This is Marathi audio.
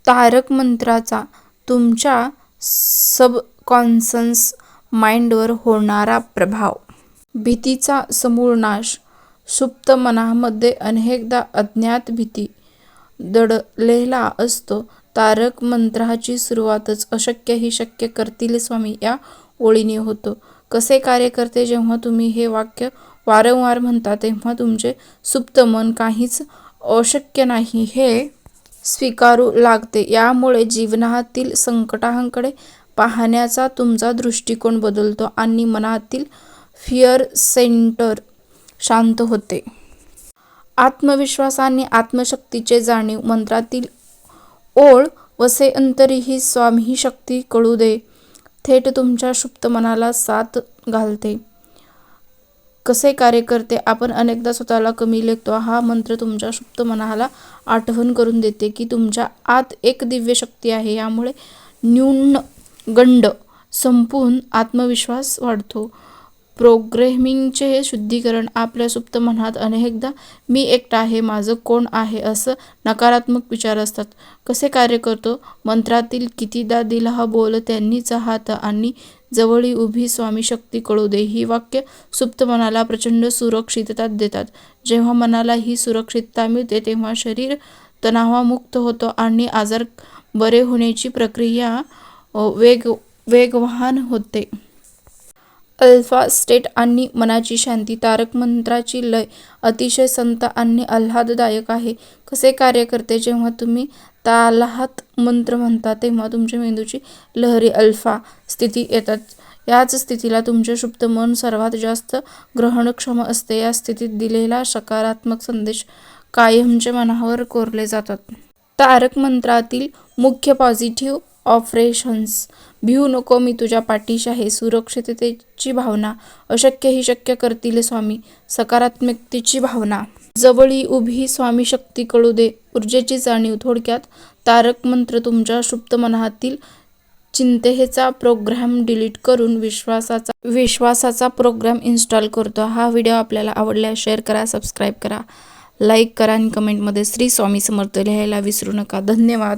तारक मंत्राचा तुमच्या सबकॉन्शस माइंडवर होणारा प्रभाव. भीतीचा समूळ नाश. सुप्त मनामध्ये अनेकदा अज्ञात भीती दडलेला असतो. तारक मंत्राची सुरुवातच अशक्य ही शक्य करतील स्वामी या ओळीने होतो. कसे कार्य करते? जेव्हा तुम्ही हे वाक्य वारंवार म्हणता तेव्हा तुमचे सुप्त मन काहीच अशक्य नाही हे स्वीकारू लागते. यामुळे जीवनातील संकटांकडे पाहण्याचा तुमचा दृष्टिकोन बदलतो आणि मनातील फिअर सेंटर शांत होते. आत्मविश्वास आणि आत्मशक्तीचे जाणीव. मंत्रातील ओळ वसे अंतरी ही स्वामी शक्ती कळू दे थेट तुमच्या सुप्त मनाला साथ घालते. कसे कार्य करते? आपण अनेकदा स्वतःला कमी लेखतो. हा मंत्र तुमच्या सुप्त मनाला आठवण करून देते की तुमच्या आत एक दिव्य शक्ती आहे. यामुळे न्यूनगंड संपून आत्मविश्वास वाढतो. प्रोग्रॅमिंगचे शुद्धीकरण. आपल्या सुप्त मनात अनेकदा मी एकटा आहे, माझं कोण आहे असं नकारात्मक विचार असतात. कसे कार्य करतो? मंत्रातील कितीदा दिला हा बोल त्यांनीच हात आणि जवळी उभी स्वामी शक्ती कळू दे ही वाक्य सुप्त मनाला प्रचंड सुरक्षितता देतात. जेव्हा मनाला ही सुरक्षितता मिळते तेव्हा शरीर तणावमुक्त होतो आणि आजार बरे होण्याची प्रक्रिया वेगवान होते. अल्फा स्टेट आणि मनाची शांती. तारक मंत्राची लय अतिशय संत आणि आल्हाददायक आहे. कसे कार्य करते? जेव्हा तुम्ही तालात मंत्र म्हणता तेव्हा तुमच्या मेंदूची लहरी अल्फा स्थिती येतात. याच स्थितीला तुमचे सुप्त मन सर्वात जास्त ग्रहणक्षम असते. या स्थितीत दिलेला सकारात्मक संदेश कायमचे मनावर कोरले जातात. तारक मंत्रातील मुख्य पॉझिटिव्ह ऑपरेशन्स. भिवू नको, मी तुझ्या पाठीशी आहे. सुरक्षिततेची भावना. अशक्य ही शक्य करतील स्वामी. सकारात्मकतेची भावना. जवळी उभी स्वामी शक्ती कळू दे. ऊर्जेची जाणीव. थोडक्यात तारक मंत्र तुमच्या सुप्त मनातील चिंतेचा प्रोग्राम डिलीट करून विश्वासाचा प्रोग्राम इन्स्टॉल करतो. हा व्हिडिओ आपल्याला आवडल्यास शेअर करा, सबस्क्राईब करा, लाईक करा आणि कमेंटमध्ये श्री स्वामी समर्थ लिहायला विसरू नका. धन्यवाद.